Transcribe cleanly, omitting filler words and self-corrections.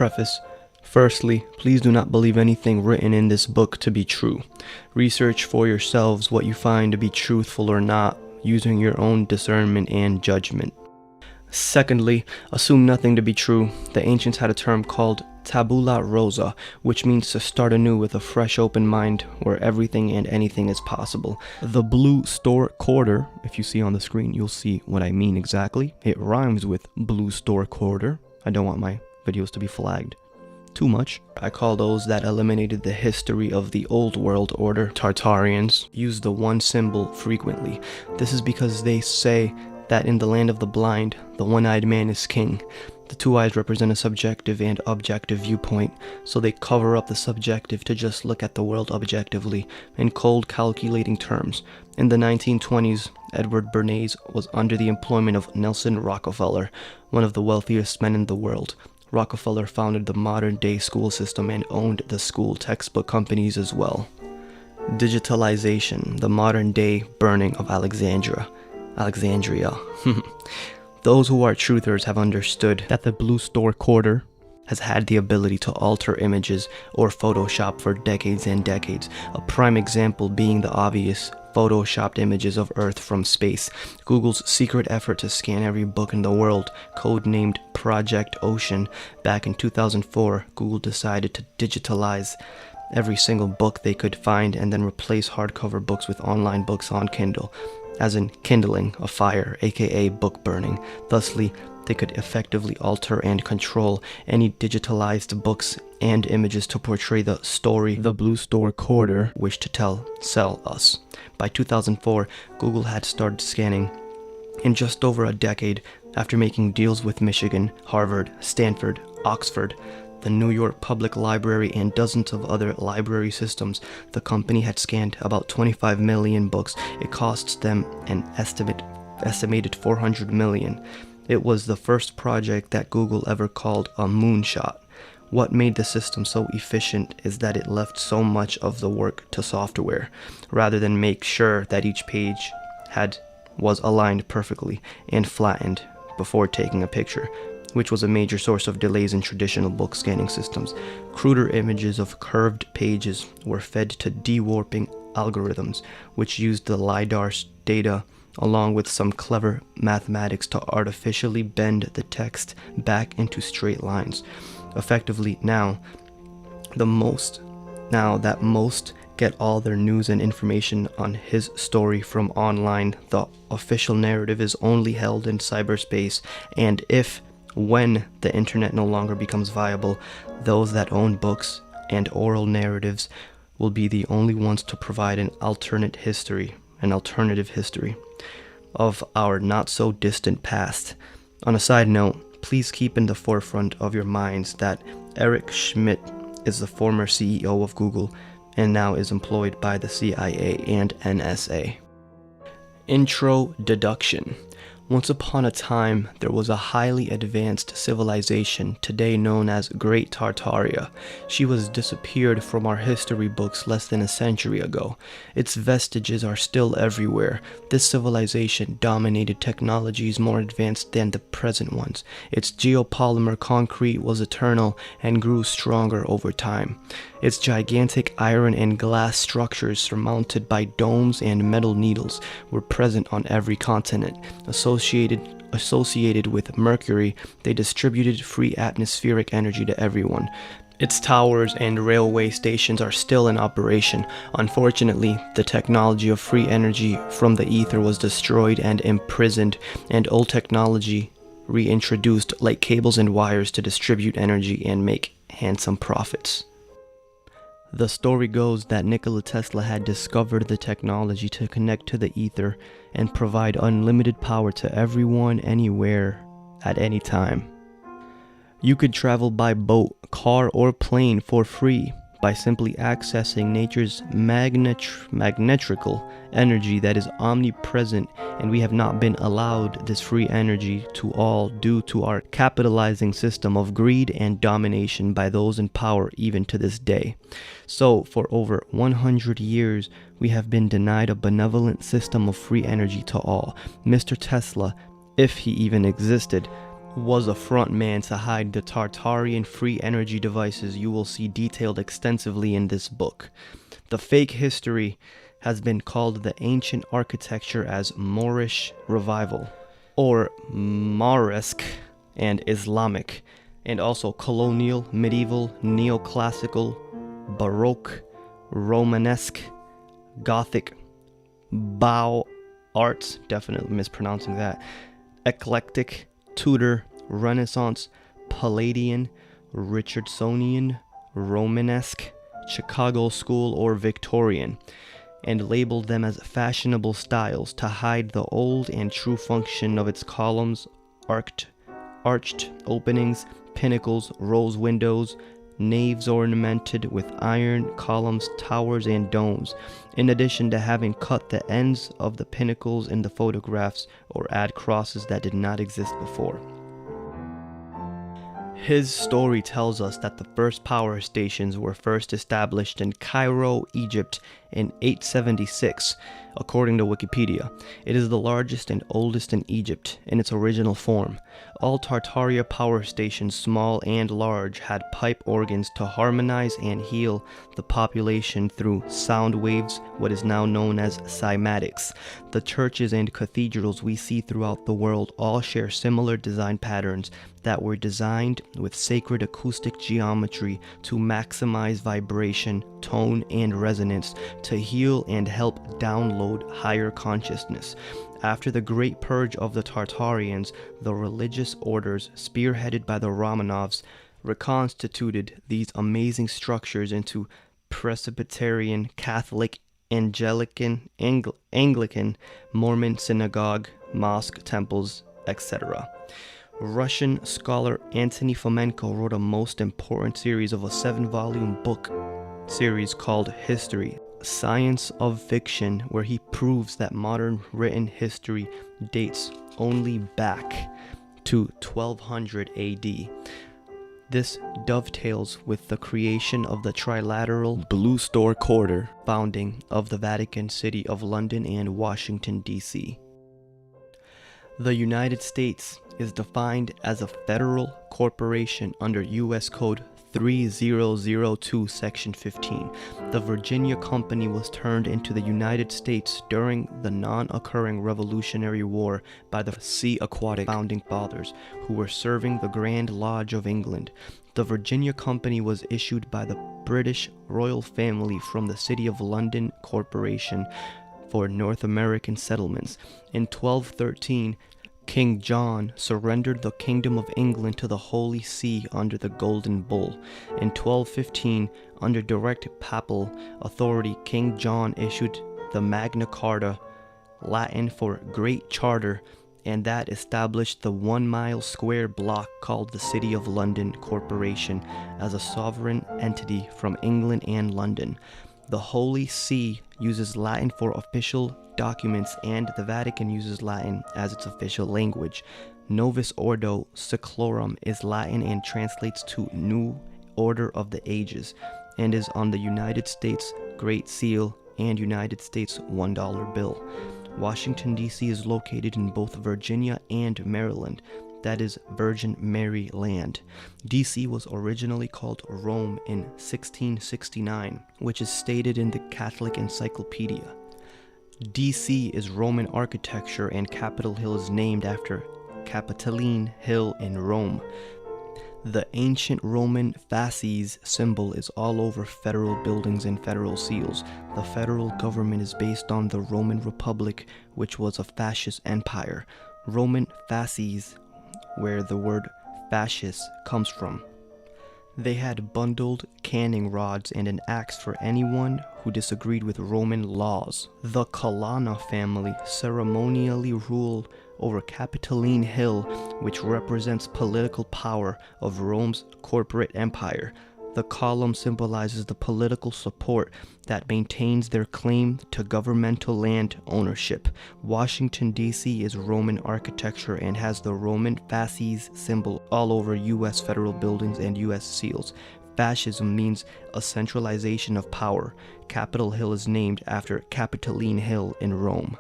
Preface. Firstly, please do not believe anything written in this book to be true. Research for yourselves what you find to be truthful or not, using your own discernment and judgment. Secondly, assume nothing to be true. The ancients had a term called tabula rasa, which means to start anew with a fresh open mind where everything and anything is possible. The blue store quarter, if you see on the screen, you'll see what I mean exactly. It rhymes with blue store quarter. I don't want my videos to be flagged too much. I call those that eliminated the history of the old world order, Tartarians, use the one symbol frequently. This is because they say that in the land of the blind, the one-eyed man is king. The two eyes represent a subjective and objective viewpoint, so they cover up the subjective to just look at the world objectively, in cold, calculating terms. In the 1920s, Edward Bernays was under the employment of Nelson Rockefeller, one of the wealthiest men in the world. Rockefeller founded the modern-day school system and owned the school textbook companies as well. Digitalization, the modern-day burning of Alexandria. Those who are truthers have understood that the blue store quarter has had the ability to alter images or Photoshop for decades and decades. A prime example being the obvious photoshopped images of Earth from space. Google's secret effort to scan every book in the world, codenamed Project Ocean, back in 2004, Google decided to digitalize every single book they could find and then replace hardcover books with online books on Kindle, as in kindling a fire, aka book burning. Thusly, they could effectively alter and control any digitalized books and images to portray the story the blue store quarter wished to sell us. By 2004, Google had started scanning in just over a decade after making deals with Michigan, Harvard, Stanford, Oxford, the New York Public Library, and dozens of other library systems. The company had scanned about 25 million books. It costs them an estimated 400 million. It was the first project that Google ever called a moonshot. What made the system so efficient is that it left so much of the work to software, rather than make sure that each page was aligned perfectly and flattened before taking a picture, which was a major source of delays in traditional book scanning systems. Cruder images of curved pages were fed to dewarping algorithms, which used the LiDAR's data along with some clever mathematics to artificially bend the text back into straight lines. Effectively, now that most get all their news and information on his story from online, the official narrative is only held in cyberspace, and when the internet no longer becomes viable, those that own books and oral narratives will be the only ones to provide an alternative history of our not so distant past. On a side note, please keep in the forefront of your minds that Eric Schmidt is the former CEO of Google and now is employed by the CIA and NSA. Intro Deduction. Once upon a time, there was a highly advanced civilization, today known as Great Tartaria. She was disappeared from our history books less than a century ago. Its vestiges are still everywhere. This civilization dominated technologies more advanced than the present ones. Its geopolymer concrete was eternal and grew stronger over time. Its gigantic iron and glass structures surmounted by domes and metal needles were present on every continent. Associated with Mercury, they distributed free atmospheric energy to everyone. Its towers and railway stations are still in operation. Unfortunately, the technology of free energy from the ether was destroyed and imprisoned, and old technology reintroduced, like cables and wires, to distribute energy and make handsome profits. The story goes that Nikola Tesla had discovered the technology to connect to the ether and provide unlimited power to everyone, anywhere, at any time. You could travel by boat, car, or plane for free by simply accessing nature's magnetrical energy that is omnipresent, and we have not been allowed this free energy to all due to our capitalizing system of greed and domination by those in power even to this day. So, for over 100 years, we have been denied a benevolent system of free energy to all. Mr. Tesla, if he even existed, was a front man to hide the Tartarian free energy devices you will see detailed extensively in this book. The fake history has been called the ancient architecture as Moorish revival, or Mauresque and Islamic, and also colonial, medieval, neoclassical, Baroque, Romanesque, Gothic, Bow Arts, definitely mispronouncing that, Eclectic, Tudor, Renaissance, Palladian, Richardsonian, Romanesque, Chicago School, or Victorian, and labeled them as fashionable styles to hide the old and true function of its columns, arched openings, pinnacles, rose windows, naves ornamented with iron columns, towers, and domes, in addition to having cut the ends of the pinnacles in the photographs or add crosses that did not exist before. His story tells us that the first power stations were first established in Cairo, Egypt in 876, according to Wikipedia. It is the largest and oldest in Egypt in its original form. All Tartaria power stations, small and large, had pipe organs to harmonize and heal the population through sound waves, what is now known as cymatics. The churches and cathedrals we see throughout the world all share similar design patterns that were designed with sacred acoustic geometry to maximize vibration, tone, and resonance to heal and help download higher consciousness. After the Great Purge of the Tartarians, the religious orders, spearheaded by the Romanovs, reconstituted these amazing structures into Presbyterian, Catholic, Anglican, Mormon synagogue, mosque, temples, etc. Russian scholar Antony Fomenko wrote a most important series of a 7-volume book series called History, Science of Fiction, where he proves that modern written history dates only back to 1200 AD. This dovetails with the creation of the trilateral Blue Store Quarter, founding of the Vatican City of London and Washington, D.C. The United States is defined as a federal corporation under U.S. Code 3002, Section 15. The Virginia Company was turned into the United States during the non-occurring Revolutionary War by the Sea Aquatic Founding Fathers, who were serving the Grand Lodge of England. The Virginia Company was issued by the British royal family from the City of London Corporation for North American settlements. In 1213, King John surrendered the Kingdom of England to the Holy See under the Golden Bull. In 1215, under direct papal authority, King John issued the Magna Carta, Latin for Great Charter, and that established the 1-mile square block called the City of London Corporation as a sovereign entity from England and London. The Holy See uses Latin for official documents, and the Vatican uses Latin as its official language. Novus Ordo Seclorum is Latin and translates to New Order of the Ages, and is on the United States Great Seal and United States $1 bill. Washington, D.C. is located in both Virginia and Maryland. That is Virgin Mary Land. D.C. was originally called Rome in 1669, which is stated in the Catholic Encyclopedia. D.C. is Roman architecture, and Capitol Hill is named after Capitoline Hill in Rome. The ancient Roman fasces symbol is all over federal buildings and federal seals. The federal government is based on the Roman Republic, which was a fascist empire. Roman fasces, where the word fascist comes from. They had bundled canning rods and an axe for anyone who disagreed with Roman laws. The Colonna family ceremonially ruled over Capitoline Hill, which represents political power of Rome's corporate empire. The column symbolizes the political support that maintains their claim to governmental land ownership. Washington, D.C. is Roman architecture and has the Roman fasces symbol all over U.S. federal buildings and U.S. seals. Fascism means a centralization of power. Capitol Hill is named after Capitoline Hill in Rome.